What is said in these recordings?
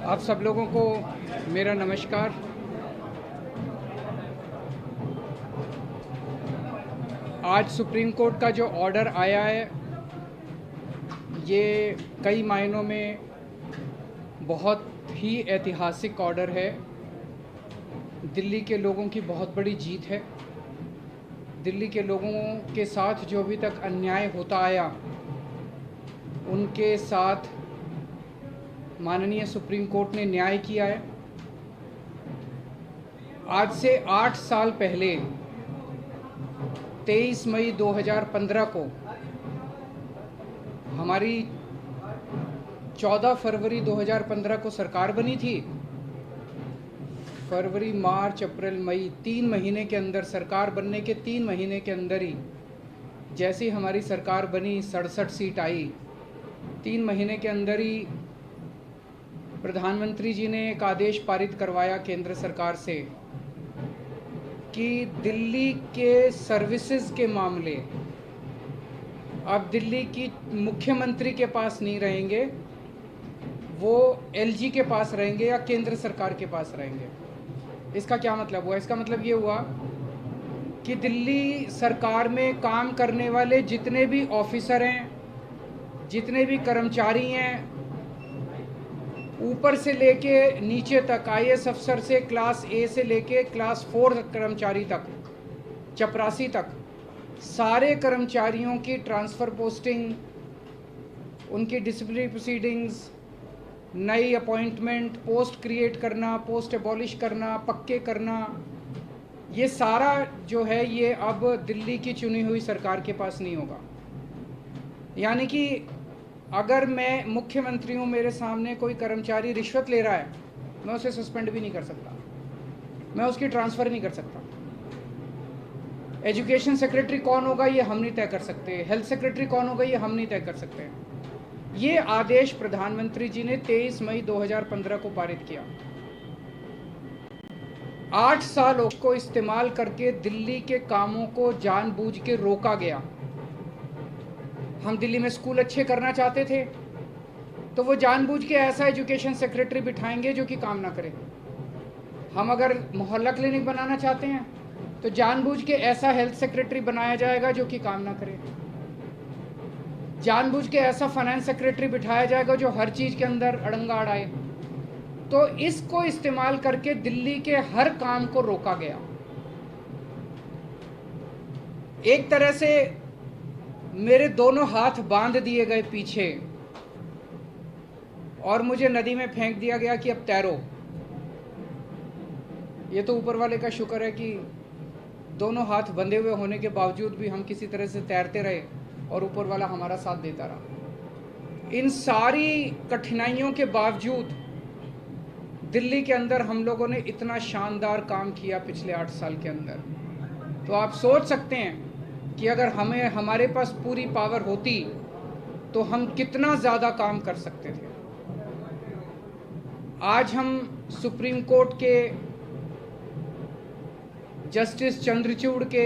आप सब लोगों को मेरा नमस्कार। आज सुप्रीम कोर्ट का जो ऑर्डर आया है ये कई मायनों में बहुत ही ऐतिहासिक ऑर्डर है। दिल्ली के लोगों की बहुत बड़ी जीत है। दिल्ली के लोगों के साथ जो अभी तक अन्याय होता आया उनके साथ माननीय सुप्रीम कोर्ट ने न्याय किया है। आज से 8 साल पहले 23 मई 2015 को हमारी 14 फरवरी 2015 को सरकार बनी थी। फरवरी, मार्च, अप्रैल, मई 3 महीने के अंदर, सरकार बनने के 3 महीने के अंदर ही जैसे ही हमारी सरकार बनी 67 सीट आई। 3 महीने के अंदर ही प्रधानमंत्री जी ने एक आदेश पारित करवाया केंद्र सरकार से कि दिल्ली के सर्विसेज के मामले अब दिल्ली की मुख्यमंत्री के पास नहीं रहेंगे, वो एलजी के पास रहेंगे या केंद्र सरकार के पास रहेंगे। इसका क्या मतलब हुआ? इसका मतलब ये हुआ कि दिल्ली सरकार में काम करने वाले जितने भी ऑफिसर हैं, जितने भी कर्मचारी हैं, ऊपर से लेके नीचे तक, आईएएस अफसर से क्लास ए से लेके क्लास 4 कर्मचारी तक, चपरासी तक, सारे कर्मचारियों की ट्रांसफ़र पोस्टिंग, उनकी डिसिप्लिनरी प्रोसीडिंग्स, नई अपॉइंटमेंट, पोस्ट क्रिएट करना, पोस्ट एबॉलिश करना, पक्के करना, ये सारा जो है ये अब दिल्ली की चुनी हुई सरकार के पास नहीं होगा। यानी कि अगर मैं मुख्यमंत्री हूँ, मेरे सामने कोई कर्मचारी रिश्वत ले रहा है, मैं उसे सस्पेंड भी नहीं कर सकता, मैं उसकी ट्रांसफ़र नहीं कर सकता। एजुकेशन सेक्रेटरी कौन होगा ये हम नहीं तय कर सकते, हेल्थ सेक्रेटरी कौन होगा ये हम नहीं तय कर सकते। ये आदेश प्रधानमंत्री जी ने 23 मई 2015 को पारित किया। 8 साल को इस्तेमाल करके दिल्ली के कामों को जानबूझ के रोका गया। हम दिल्ली में स्कूल अच्छे करना चाहते थे तो वो जानबूझ के ऐसा एजुकेशन सेक्रेटरी बिठाएंगे जो कि काम ना करे। हम अगर मोहल्ला क्लिनिक बनाना चाहते हैं तो जानबूझ के ऐसा हेल्थ सेक्रेटरी बनाया जाएगा जो कि काम ना करे। जानबूझ के ऐसा फाइनेंस सेक्रेटरी बिठाया जाएगा जो हर चीज़ के अंदर अड़ंगा अड़ाए। तो इसको इस्तेमाल करके दिल्ली के हर काम को रोका गया। एक तरह से मेरे दोनों हाथ बांध दिए गए पीछे और मुझे नदी में फेंक दिया गया कि अब तैरो। ये तो ऊपर वाले का शुक्र है कि दोनों हाथ बंधे हुए होने के बावजूद भी हम किसी तरह से तैरते रहे और ऊपर वाला हमारा साथ देता रहा। इन सारी कठिनाइयों के बावजूद दिल्ली के अंदर हम लोगों ने इतना शानदार काम किया पिछले 8 साल के अंदर। तो आप सोच सकते हैं कि अगर हमारे पास पूरी पावर होती तो हम कितना ज़्यादा काम कर सकते थे। आज हम सुप्रीम कोर्ट के जस्टिस चंद्रचूड़ के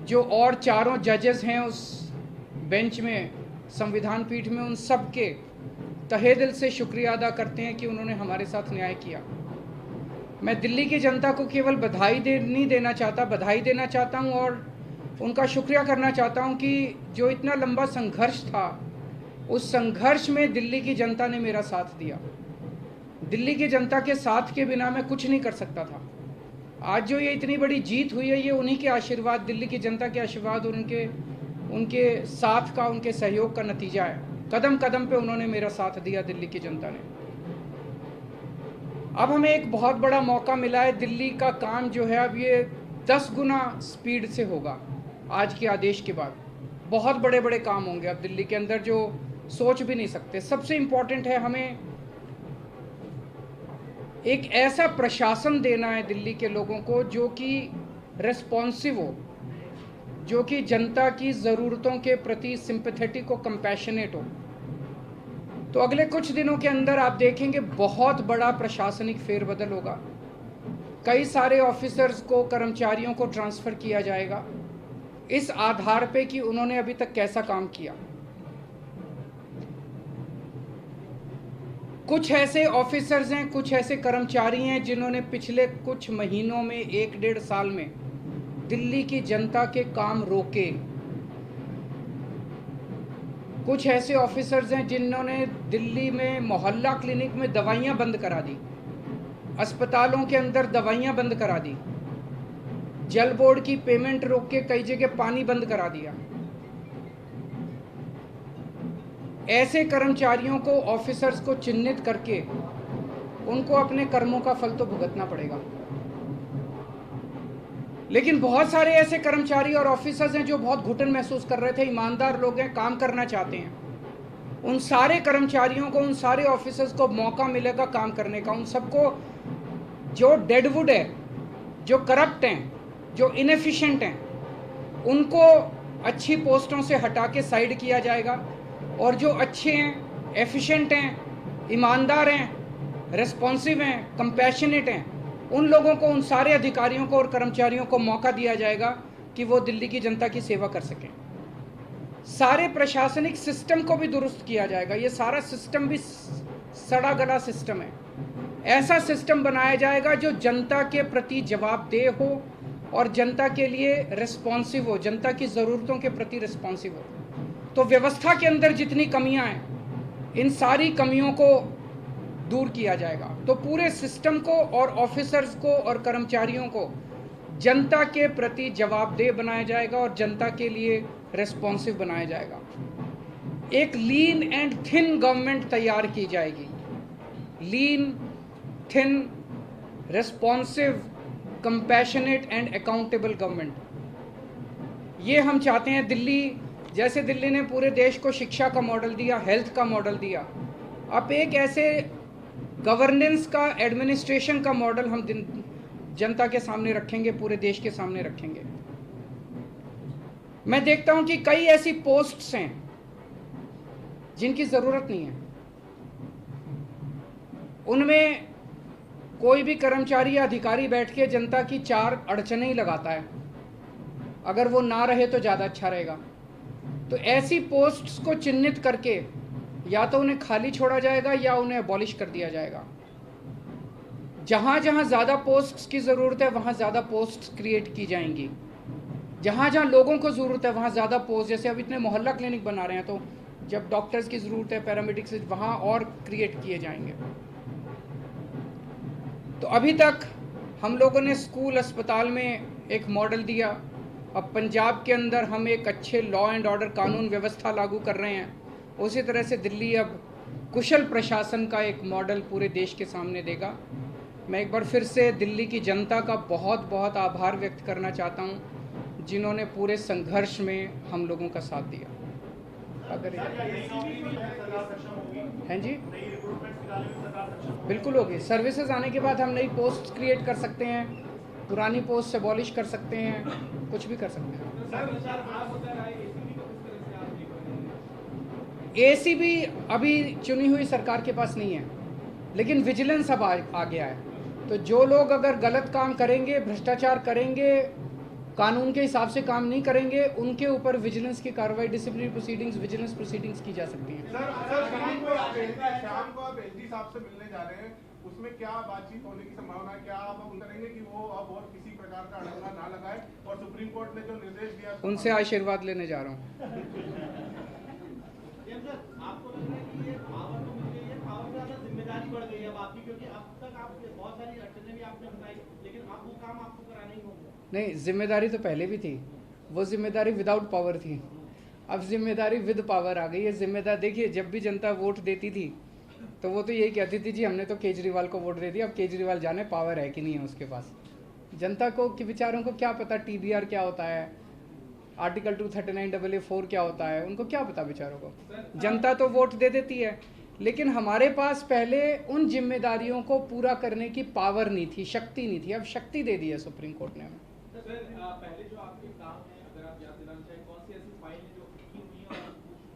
जो और चारों जजेस हैं उस बेंच में, संविधान पीठ में, उन सब के तहे दिल से शुक्रिया अदा करते हैं कि उन्होंने हमारे साथ न्याय किया। मैं दिल्ली की जनता को केवल नहीं देना चाहता, बधाई देना चाहता हूं और उनका शुक्रिया करना चाहता हूं कि जो इतना लंबा संघर्ष था उस संघर्ष में दिल्ली की जनता ने मेरा साथ दिया। दिल्ली की जनता के साथ के बिना मैं कुछ नहीं कर सकता था। आज जो ये इतनी बड़ी जीत हुई है ये उन्हीं के आशीर्वाद, दिल्ली की जनता के आशीर्वाद और उनके साथ का, उनके सहयोग का नतीजा है। कदम कदम पे उन्होंने मेरा साथ दिया दिल्ली की जनता ने। अब हमें एक बहुत बड़ा मौका मिला है। दिल्ली का काम जो है अब ये 10 गुना स्पीड से होगा। आज के आदेश के बाद बहुत बड़े बड़े काम होंगे अब दिल्ली के अंदर जो सोच भी नहीं सकते। सबसे इम्पोर्टेंट है हमें एक ऐसा प्रशासन देना है दिल्ली के लोगों को जो कि रेस्पॉन्सिव हो, जो कि जनता की ज़रूरतों के प्रति सिंपैथेटिक और कंपैशनेट हो। तो अगले कुछ दिनों के अंदर आप देखेंगे बहुत बड़ा प्रशासनिक फेरबदल होगा। कई सारे ऑफिसर्स को, कर्मचारियों को ट्रांसफ़र किया जाएगा इस आधार पे कि उन्होंने अभी तक कैसा काम किया। कुछ ऐसे ऑफिसर्स हैं, कुछ ऐसे कर्मचारी हैं जिन्होंने पिछले कुछ महीनों में, 1-1.5 साल में दिल्ली की जनता के काम रोके। कुछ ऐसे ऑफिसर्स हैं जिन्होंने दिल्ली में मोहल्ला क्लिनिक में दवाइयां बंद करा दी, अस्पतालों के अंदर दवाइयां बंद करा दी, जल बोर्ड की पेमेंट रोक के कई जगह पानी बंद करा दिया। ऐसे कर्मचारियों को, ऑफिसर्स को चिन्हित करके उनको अपने कर्मों का फल तो भुगतना पड़ेगा। लेकिन बहुत सारे ऐसे कर्मचारी और ऑफिसर्स हैं जो बहुत घुटन महसूस कर रहे थे, ईमानदार लोग हैं, काम करना चाहते हैं। उन सारे कर्मचारियों को, उन सारे ऑफिसर्स को मौका मिलेगा काम करने का। उन सबको जो डेडवुड है, जो करप्ट हैं, जो इनएफिशिएंट हैं, उनको अच्छी पोस्टों से हटा के साइड किया जाएगा, और जो अच्छे हैं, एफिशिएंट हैं, ईमानदार हैं, रिस्पॉन्सिव हैं, कंपैशनेट हैं, उन लोगों को, उन सारे अधिकारियों को और कर्मचारियों को मौका दिया जाएगा कि वो दिल्ली की जनता की सेवा कर सकें। सारे प्रशासनिक सिस्टम को भी दुरुस्त किया जाएगा। ये सारा सिस्टम भी सड़ा गला सिस्टम है। ऐसा सिस्टम बनाया जाएगा जो जनता के प्रति जवाबदेह हो और जनता के लिए रिस्पॉन्सिव हो, जनता की ज़रूरतों के प्रति रिस्पॉन्सिव हो। तो व्यवस्था के अंदर जितनी कमियां हैं, इन सारी कमियों को दूर किया जाएगा। तो पूरे सिस्टम को और ऑफिसर्स को और कर्मचारियों को जनता के प्रति जवाबदेह बनाया जाएगा और जनता के लिए रिस्पॉन्सिव बनाया जाएगा। एक लीन एंड थिन गवर्नमेंट तैयार की जाएगी। Lean, thin, responsive, compassionate and accountable government. ये हम चाहते हैं। दिल्ली, जैसे दिल्ली ने पूरे देश को शिक्षा का मॉडल दिया, हेल्थ का मॉडल दिया, अब एक ऐसे गवर्नेंस का, एडमिनिस्ट्रेशन का मॉडल हम जनता के सामने रखेंगे, पूरे देश के सामने रखेंगे। मैं देखता हूं कि कई ऐसी पोस्ट्स हैं जिनकी जरूरत नहीं है। उनमें कोई भी कर्मचारी या अधिकारी बैठ के जनता की 4 अड़चनें ही लगाता है। अगर वो ना रहे तो ज़्यादा अच्छा रहेगा। तो ऐसी पोस्ट्स को चिन्हित करके या तो उन्हें खाली छोड़ा जाएगा या उन्हें अबॉलिश कर दिया जाएगा। जहाँ जहाँ ज़्यादा पोस्ट्स की ज़रूरत है वहाँ ज़्यादा पोस्ट्स क्रिएट की जाएंगी। जहाँ जहाँ लोगों को ज़रूरत है वहाँ ज़्यादा पोस्ट, जैसे अब इतने मोहल्ला क्लिनिक बना रहे हैं, तो जब डॉक्टर्स की ज़रूरत है, पैरामेडिक्स, वहाँ और क्रिएट किए जाएंगे। तो अभी तक हम लोगों ने स्कूल, अस्पताल में एक मॉडल दिया। अब पंजाब के अंदर हम एक अच्छे लॉ एंड ऑर्डर, कानून व्यवस्था लागू कर रहे हैं। उसी तरह से दिल्ली अब कुशल प्रशासन का एक मॉडल पूरे देश के सामने देगा। मैं एक बार फिर से दिल्ली की जनता का बहुत बहुत आभार व्यक्त करना चाहता हूं, जिन्होंने पूरे संघर्ष में हम लोगों का साथ दिया। अगर हैं जी, बिल्कुल होगी। सर्विसेज आने के बाद हम नई पोस्ट क्रिएट कर सकते हैं, पुरानी पोस्ट अबॉलिश कर सकते हैं, कुछ भी कर सकते हैं। एसीबी अभी चुनी हुई सरकार के पास नहीं है, लेकिन विजिलेंस अब आ गया है। तो जो लोग अगर गलत काम करेंगे, भ्रष्टाचार करेंगे, कानून के हिसाब से काम नहीं करेंगे, उनके ऊपर विजिलेंस की कार्रवाई, डिसिप्लिनरी प्रोसीडिंग्स, विजिलेंस प्रोसीडिंग्स की जा सकती हैं। शाम को आप एलजी साहब से मिलने जा रहे हैं, उसमें क्या बातचीत होने की संभावना है? क्या आप उनसे करेंगे कि वो अब और किसी प्रकार का अड़ंगा ना लगाए? और सुप्रीम कोर्ट ने जो निर्देश दिया, उनसे आशीर्वाद लेने जा रहा हूँ। आपको लग रहा है कि ये पावर तो मिल गई है, पावर से ज्यादा जिम्मेदारी बढ़ गई है अब आपकी, क्योंकि अब तक आप बहुत सारी अड़चनें भी आपने बताई, लेकिन अब वो काम आपको कराना ही होगा। नहीं, जिम्मेदारी तो पहले भी थी। वो जिम्मेदारी विदाउट पावर थी, अब जिम्मेदारी विद पावर आ गई है। जिम्मेदार देखिए, जब भी जनता वोट देती थी तो वो तो यही कहती थी जी हमने तो केजरीवाल को वोट दे दिया। अब केजरीवाल जाने पावर है कि नहीं है उसके पास। जनता को कि बेचारों को क्या पता टीडीआर क्या होता है, आर्टिकल 239AA4 क्या होता है, उनको क्या पता बेचारों को। जनता तो वोट दे देती है, लेकिन हमारे पास पहले उन जिम्मेदारियों को पूरा करने की पावर नहीं थी, शक्ति नहीं थी। अब शक्ति दे दी है सुप्रीम कोर्ट ने हमें। पहले जो आपके काम है, अगर आप याद दिलाना चाहें, कौन सी ऐसी फाइल है जो की हुई है और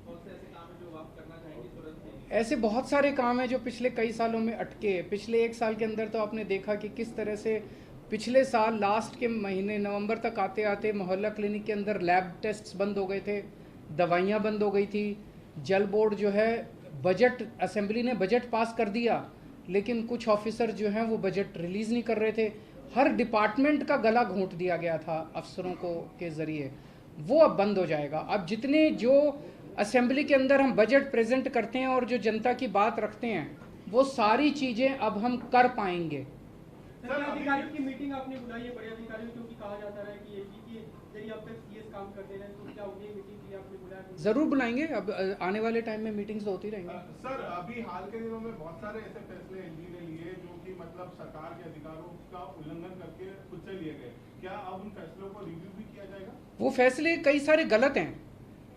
कौन से ऐसे काम है जो आप करना चाहेंगे तुरंत? ऐसे बहुत सारे काम हैं जो पिछले कई सालों में अटके। पिछले 1 साल के अंदर तो आपने देखा कि किस तरह से पिछले साल लास्ट के महीने नवंबर तक आते आते मोहल्ला क्लिनिक के अंदर लैब टेस्ट्स बंद हो गए थे, दवाइयाँ बंद हो गई थी, जल बोर्ड जो है बजट, असेंबली ने बजट पास कर दिया, लेकिन कुछ ऑफिसर जो हैं वो बजट रिलीज़ नहीं कर रहे थे। हर डिपार्टमेंट का गला घोंट दिया गया था अफसरों को के ज़रिए, वो अब बंद हो जाएगा। अब जितने जो असेंबली के अंदर हम बजट प्रेजेंट करते हैं और जो जनता की बात रखते हैं, वो सारी चीज़ें अब हम कर पाएंगे। अधिकारियों की मीटिंग आपने बुलाई है, बड़े अधिकारियों, क्योंकि कहा जाता है कि एजी की यदि अब तक सीएस काम करते रहे तो क्या उन्हें मीटिंग की आपने बुलाया? ज़रूर बुलाएंगे, अब आने वाले टाइम में मीटिंग्स होती रहेंगी। सर, अभी हाल के दिनों में बहुत सारे ऐसे फैसले एलजी ने लिए जो कि मतलब सरकार के अधिकारों का उल्लंघन करके खुद से लिए गए, क्या अब उन फैसलों को रिव्यू भी किया जाएगा? वो फैसले कई सारे गलत हैं,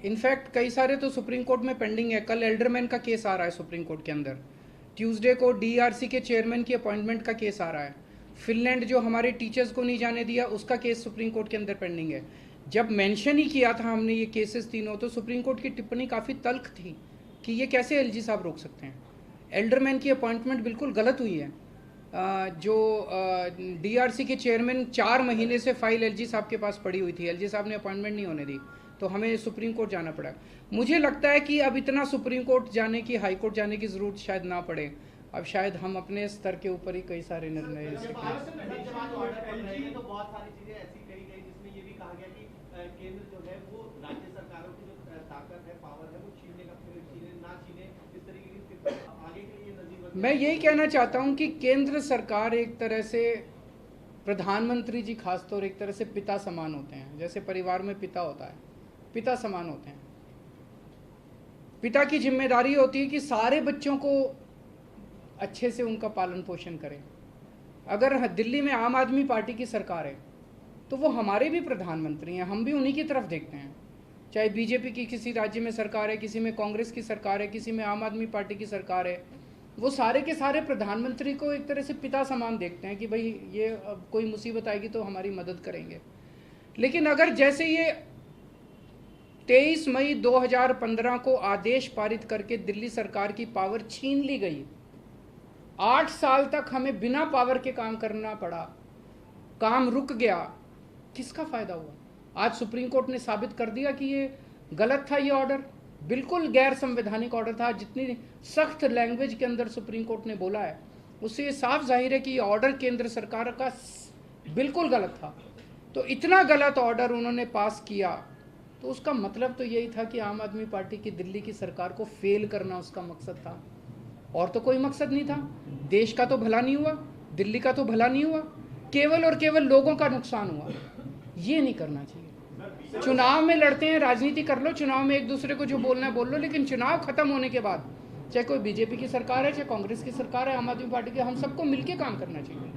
इनफैक्ट कई सारे तो सुप्रीम कोर्ट में पेंडिंग है। कल एल्डरमैन का केस आ रहा है सुप्रीम कोर्ट के अंदर, ट्यूसडे को डीआरसी के चेयरमैन की अपॉइंटमेंट का केस आ रहा है, फिनलैंड जो हमारे टीचर्स को नहीं जाने दिया उसका केस सुप्रीम कोर्ट के अंदर पेंडिंग है। जब मेंशन ही किया था हमने ये केसेस तीनों, तो सुप्रीम कोर्ट की टिप्पणी काफ़ी तल्ख थी कि ये कैसे एलजी साहब रोक सकते हैं। एल्डरमैन की अपॉइंटमेंट बिल्कुल गलत हुई है। जो डीआरसी के चेयरमैन 4 महीने से फाइल एलजी साहब के पास पड़ी हुई थी, एलजी साहब ने अपॉइंटमेंट नहीं होने दी, तो हमें सुप्रीम कोर्ट जाना पड़ा। मुझे लगता है कि अब इतना सुप्रीम कोर्ट जाने की, हाई कोर्ट जाने की ज़रूरत शायद ना पड़े। अब शायद हम अपने स्तर के ऊपर ही कई सारे निर्णय ले सकते हैं। तो बहुत सारी चीजें ऐसी कही गई जिसमें ये भी कहा गया कि केंद्र जो है वो राज्य सरकारों की जो ताकत है, पावर है, वो छीनने का, फिर छीने ना छीने, इस तरीके की आगे के लिए नजीर। मैं यही कहना चाहता हूं कि केंद्र सरकार एक तरह से, प्रधानमंत्री जी खासतौर एक तरह से पिता समान होते हैं। जैसे परिवार में पिता होता है, पिता समान होते हैं। पिता की जिम्मेदारी होती है कि सारे बच्चों को अच्छे से उनका पालन पोषण करें। अगर दिल्ली में आम आदमी पार्टी की सरकार है तो वो हमारे भी प्रधानमंत्री हैं, हम भी उन्हीं की तरफ देखते हैं। चाहे बीजेपी की किसी राज्य में सरकार है, किसी में कांग्रेस की सरकार है, किसी में आम आदमी पार्टी की सरकार है, वो सारे के सारे प्रधानमंत्री को एक तरह से पिता समान देखते हैं कि भाई ये अब कोई मुसीबत आएगी तो हमारी मदद करेंगे। लेकिन अगर जैसे ये 23 मई 2015 को आदेश पारित करके दिल्ली सरकार की पावर छीन ली गई, 8 साल तक हमें बिना पावर के काम करना पड़ा, काम रुक गया, किसका फ़ायदा हुआ? आज सुप्रीम कोर्ट ने साबित कर दिया कि ये गलत था, ये ऑर्डर बिल्कुल गैर संवैधानिक ऑर्डर था। जितनी सख्त लैंग्वेज के अंदर सुप्रीम कोर्ट ने बोला है, उससे ये साफ जाहिर है कि ये ऑर्डर केंद्र सरकार का बिल्कुल गलत था। तो इतना गलत ऑर्डर उन्होंने पास किया, तो उसका मतलब तो यही था कि आम आदमी पार्टी की दिल्ली की सरकार को फेल करना उसका मकसद था, और तो कोई मकसद नहीं था। देश का तो भला नहीं हुआ, दिल्ली का तो भला नहीं हुआ, केवल और केवल लोगों का नुकसान हुआ। ये नहीं करना चाहिए। चुनाव में लड़ते हैं, राजनीति कर लो, चुनाव में एक दूसरे को जो बोलना है बोल लो, लेकिन चुनाव खत्म होने के बाद चाहे कोई बीजेपी की सरकार है, चाहे कांग्रेस की सरकार है, आम आदमी पार्टी की, हम सबको मिलके काम करना चाहिए।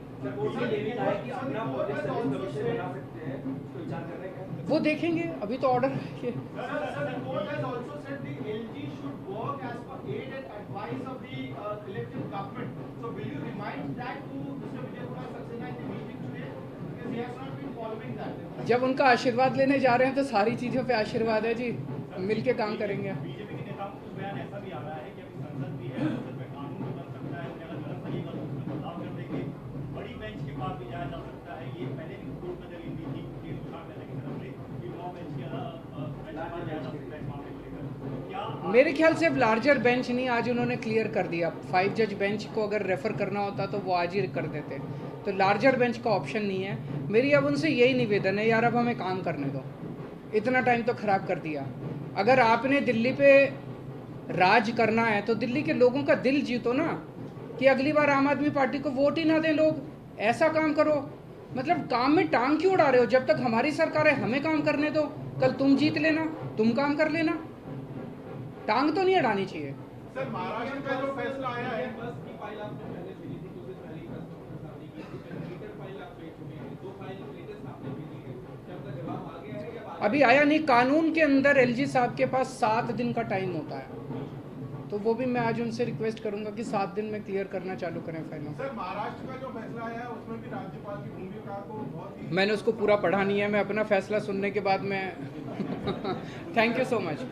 वो देखेंगे, अभी तो ऑर्डर है। जब उनका आशीर्वाद लेने जा रहे हैं तो सारी चीज़ों पे आशीर्वाद है जी, मिलके काम करेंगे। बीजेपी के नेताओं को बयान ऐसा भी आ रहा है कि अभी संसद भी है, संसद में कानून भी बन सकता है, अगर गलत लगेगा तो उसमें बदलाव कर देंगे, बड़ी बेंच के पास भी जाया जा सकता है। ये पहले भी कोर्ट में दलील दी थी की तरफ से कि 9 बेंच के अलावा जाया जा सकता है मामले को लेकर। क्या मेरे ख्याल से अब लार्जर बेंच नहीं, आज उन्होंने क्लियर कर दिया। 5 जज बेंच को अगर रेफर करना होता तो वो आज ही कर देते, तो लार्जर बेंच का ऑप्शन नहीं है। मेरी अब उनसे यही निवेदन है, यार अब हमें काम करने दो, इतना टाइम तो ख़राब कर दिया। अगर आपने दिल्ली पे राज करना है तो दिल्ली के लोगों का दिल जीतो ना, कि अगली बार आम आदमी पार्टी को वोट ही ना दें लोग। ऐसा काम करो, मतलब काम में टांग क्यों उड़ा रहे हो? जब तक हमारी सरकार है हमें काम करने दो, कल तुम जीत लेना, तुम काम कर लेना, टांग तो नहीं अड़ानी चाहिए। सर, महाराष्ट्र का जो फैसला आया है, बस की फाइल आपने पहले भेजी थी, कुछ दिन पहले ही फाइल आप भेज चुके हैं, 2 फाइल लेटेस्ट आपने भेजी है, क्या आपका जवाब आ गया है या अभी आया नहीं? कानून के अंदर एलजी साहब के पास 7 दिन का टाइम होता है, तो वो भी मैं आज उनसे रिक्वेस्ट करूंगा कि 7 दिन में क्लियर करना चालू करें फाइलों। सर, महाराष्ट्र का जो फैसला आया है उसमें भी राज्यपाल की भूमिका को बहुत ही, मैंने उसको पूरा पढ़ा नहीं है, मैं अपना फैसला सुनने के बाद मैं थैंक यू सो मच।